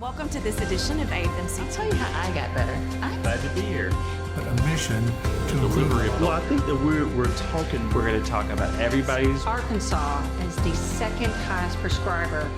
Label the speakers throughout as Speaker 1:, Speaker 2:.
Speaker 1: Welcome to this edition of AFMC.
Speaker 2: I'll tell you how I got better. I'm
Speaker 3: Glad to be here.
Speaker 4: But a mission to
Speaker 3: Delivery of. Well, I think that we're going to talk about everybody's.
Speaker 2: Arkansas is the second highest prescriber.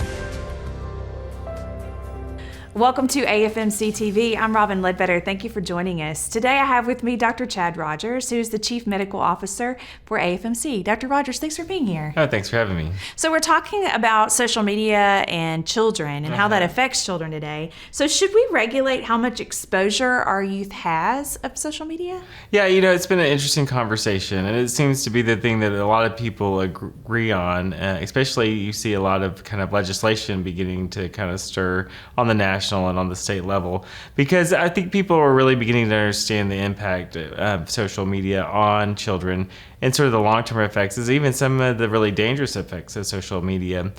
Speaker 1: Welcome to AFMC TV. I'm Robin Ledbetter. Thank you for joining us. Today I have with me Dr. Chad Rodgers, who's the Chief Medical Officer for AFMC. Dr. Rodgers, thanks for being here.
Speaker 3: Oh, thanks for having me.
Speaker 1: So we're talking about social media and children and how that affects children today. So should we regulate how much exposure our youth has of social media?
Speaker 3: Yeah, it's been an interesting conversation, and it seems to be the thing that a lot of people agree on, especially you see a lot of kind of legislation beginning to kind of stir on the national and on the state level, because I think people are really beginning to understand the impact of social media on children and sort of the long-term effects, is even some of the really dangerous effects of social media.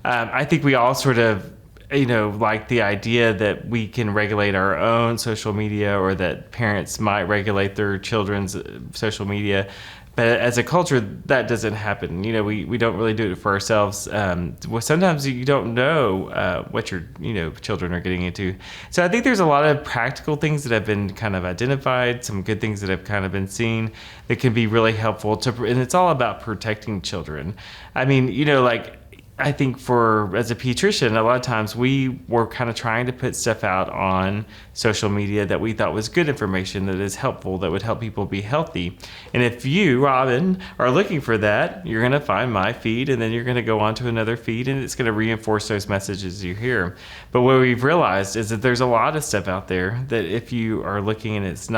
Speaker 3: I think we all sort of like the idea that we can regulate our own social media, or that parents might regulate their children's social media. But as a culture, that doesn't happen. We don't really do it for ourselves. Sometimes you don't know what your children are getting into. So I think there's a lot of practical things that have been kind of identified, some good things that have kind of been seen that can be really helpful and it's all about protecting children. I mean, I think as a pediatrician, a lot of times we were kind of trying to put stuff out on social media that we thought was good information, that is helpful, that would help people be healthy. And if you, Robin, are looking for that, you're going to find my feed, and then you're going to go on to another feed, and it's going to reinforce those messages you hear. But what we've realized is that there's a lot of stuff out there that if you are looking and it's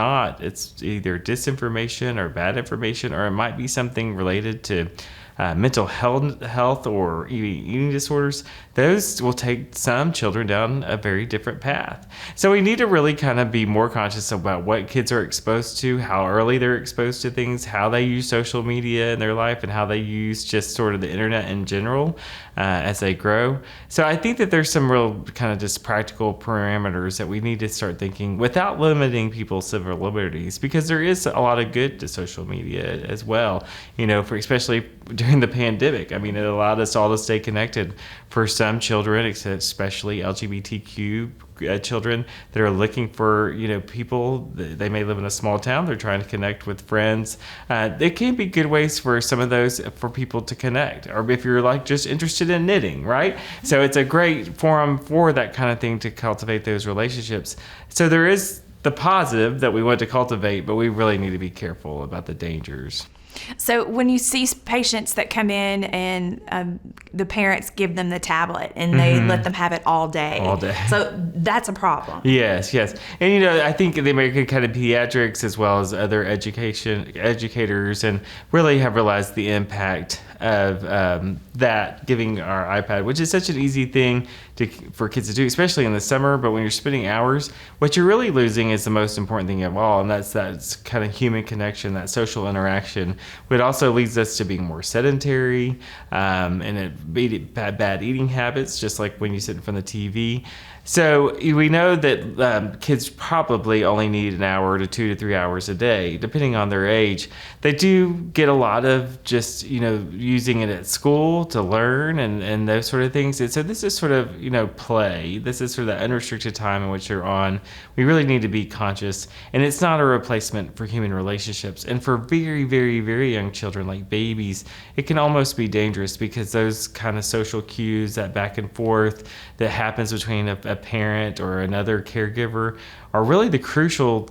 Speaker 3: either disinformation or bad information, or it might be something related to mental health or eating disorders, those will take some children down a very different path. So we need to really kind of be more conscious about what kids are exposed to, how early they're exposed to things, how they use social media in their life, and how they use just sort of the internet in general as they grow. So I think that there's some real kind of just practical parameters that we need to start thinking without limiting people's civil liberties, because there is a lot of good to social media as well, especially during the pandemic. I mean, it allowed us all to stay connected. For some children, especially LGBTQ children that are looking for, people, they may live in a small town, they're trying to connect with friends. There can be good ways for some of those for people to connect, or if you're just interested in knitting, right? So it's a great forum for that kind of thing to cultivate those relationships. So there is the positive that we want to cultivate, but we really need to be careful about the dangers.
Speaker 1: So when you see patients that come in and the parents give them the tablet and they let them have it all day. So that's a problem.
Speaker 3: Yes. And, I think the American Academy of Pediatrics, as well as other educators, and really have realized the impact of that, giving our iPad, which is such an easy thing for kids to do, especially in the summer. But when you're spending hours, what you're really losing is the most important thing of all, and that's kind of human connection, that social interaction. It also leads us to being more sedentary, and bad eating habits, just like when you sit in front of the TV. So we know that kids probably only need an hour to 2 to 3 hours a day, depending on their age. They do get a lot of just, using it at school to learn and those sort of things. And so this is sort of, play. This is sort of the unrestricted time in which they're on. We really need to be conscious. And it's not a replacement for human relationships. And for very, very, very young children, like babies, it can almost be dangerous, because those kind of social cues, that back and forth that happens between a parent or another caregiver, are really the crucial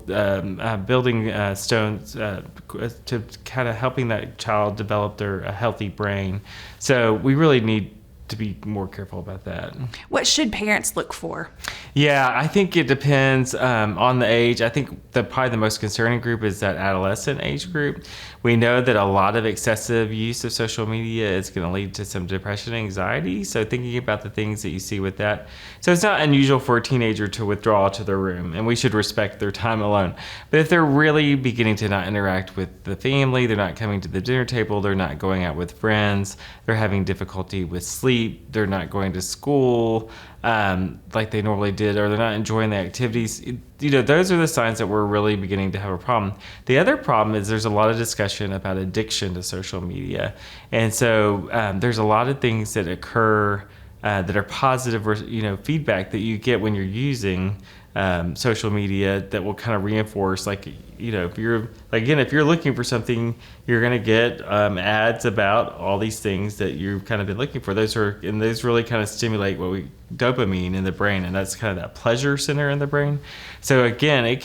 Speaker 3: building stones to kind of helping that child develop their healthy brain. So we really need to be more careful about that.
Speaker 1: What should parents look for?
Speaker 3: Yeah, I think it depends on the age. I think probably the most concerning group is that adolescent age group. We know that a lot of excessive use of social media is going to lead to some depression and anxiety. So thinking about the things that you see with that. So it's not unusual for a teenager to withdraw to their room, and we should respect their time alone. But if they're really beginning to not interact with the family, they're not coming to the dinner table, they're not going out with friends, they're having difficulty with sleep, they're not going to school like they normally did, or they're not enjoying the activities, those are the signs that we're really beginning to have a problem. The other problem is there's a lot of discussion about addiction to social media. And so there's a lot of things that occur that are positive, or feedback that you get when you're using social media that will kind of reinforce, like, if you're looking for something, you're going to get ads about all these things that you've kind of been looking for. Those really kind of stimulate dopamine in the brain, and that's kind of that pleasure center in the brain. So again, it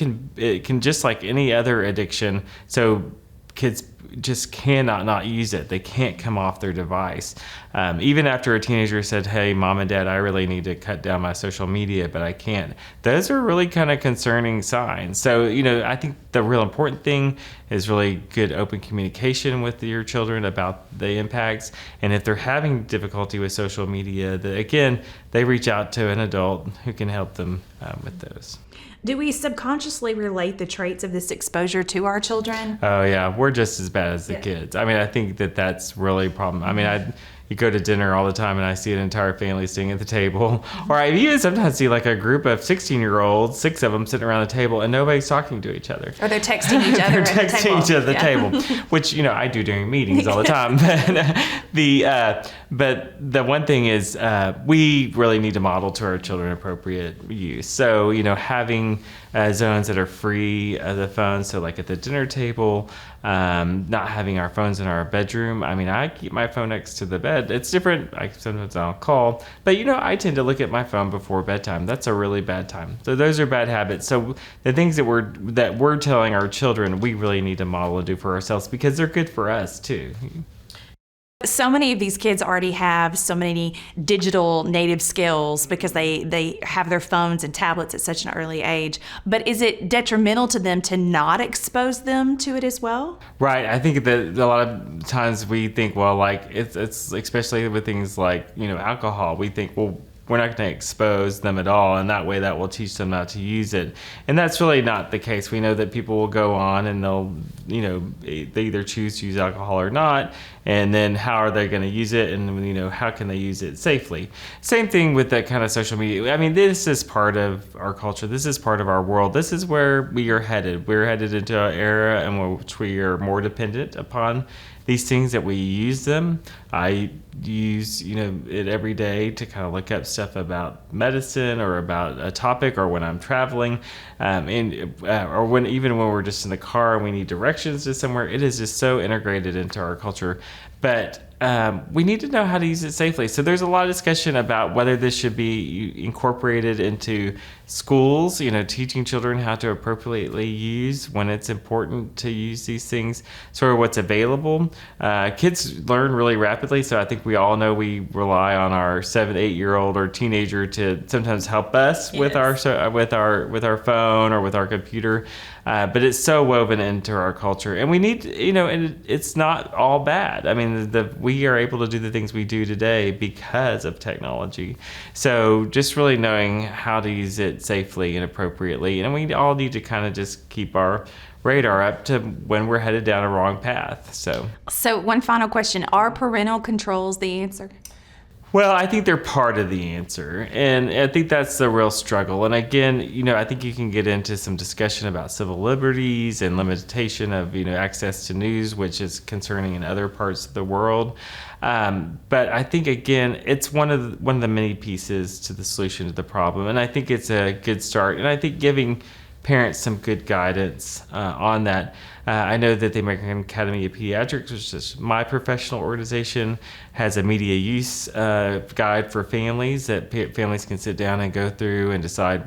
Speaker 3: can just like any other addiction. So kids just cannot not use it. They can't come off their device. Even after a teenager said, "Hey, mom and dad, I really need to cut down my social media, but I can't." Those are really kind of concerning signs. So, I think the real important thing is really good open communication with your children about the impacts. And if they're having difficulty with social media, they reach out to an adult who can help them with those.
Speaker 1: Do we subconsciously relate the traits of this exposure to our children?
Speaker 3: Oh yeah, we're just as bad as the kids. I mean, I think that's really a problem. I mean, you go to dinner all the time, and I see an entire family sitting at the table, or I even sometimes see like a group of 16-year-olds, 6 of them sitting around the table, and nobody's talking to each other.
Speaker 1: Or they're texting each other.
Speaker 3: They're texting each other at the table, which I do during meetings all the time. But the one thing is, we really need to model to our children appropriate use. So having zones that are free of the phone. So like at the dinner table, not having our phones in our bedroom. I mean, I keep my phone next to the bed. It's different. Sometimes I'll call, but I tend to look at my phone before bedtime. That's a really bad time. So those are bad habits. So the things that we're telling our children, we really need to model and do for ourselves, because they're good for us too.
Speaker 1: So many of these kids already have so many digital native skills because they have their phones and tablets at such an early age. But is it detrimental to them to not expose them to it as well?
Speaker 3: Right. I think that a lot of times we think, well, like it's especially with things like, alcohol, we think, well, we're not going to expose them at all, and that way that will teach them not to use it. And that's really not the case. We know that people will go on and they'll, they either choose to use alcohol or not, and then how are they going to use it, and how can they use it safely? Same thing with that kind of social media. I mean, this is part of our culture. This is part of our world. This is where we are headed. We're headed into an era in which we are more dependent upon these things, that we use them. I use it every day to kind of look up stuff about medicine or about a topic, or when I'm traveling, or when we're just in the car and we need directions to somewhere. It is just so integrated into our culture. But we need to know how to use it safely. So there's a lot of discussion about whether this should be incorporated into schools, teaching children how to appropriately use when it's important to use these things, sort of what's available. Kids learn really rapidly, so I think we all know we rely on our 7-8-year-old or teenager to sometimes help us with our phone or with our computer. But it's so woven into our culture, and we need, and it's not all bad. I mean, we are able to do the things we do today because of technology. So just really knowing how to use it safely and appropriately, and we all need to kind of just keep our radar up to when we're headed down a wrong path. So
Speaker 1: one final question: are parental controls the answer?
Speaker 3: Well, I think they're part of the answer, and I think that's the real struggle. And again, I think you can get into some discussion about civil liberties and limitation of, access to news, which is concerning in other parts of the world. But I think, again, it's one of the many pieces to the solution to the problem, and I think it's a good start. And I think giving parents some good guidance on that. I know that the American Academy of Pediatrics, which is my professional organization, has a media use guide for families that families can sit down and go through and decide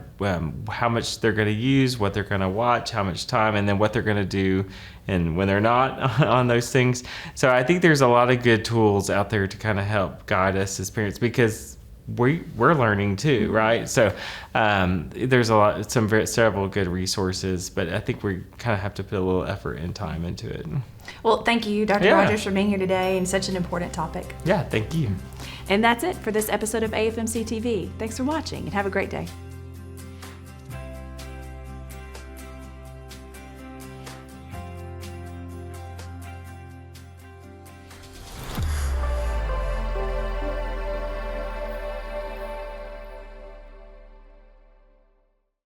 Speaker 3: how much they're going to use, what they're going to watch, how much time, and then what they're going to do and when they're not on those things. So I think there's a lot of good tools out there to kind of help guide us as parents, because we're learning too, right? So there's several good resources, but I think we kind of have to put a little effort and time into it.
Speaker 1: Well, thank you, Dr. Rodgers, for being here today and such an important topic.
Speaker 3: Yeah, thank you.
Speaker 1: And that's it for this episode of AFMC TV. Thanks for watching, and have a great day.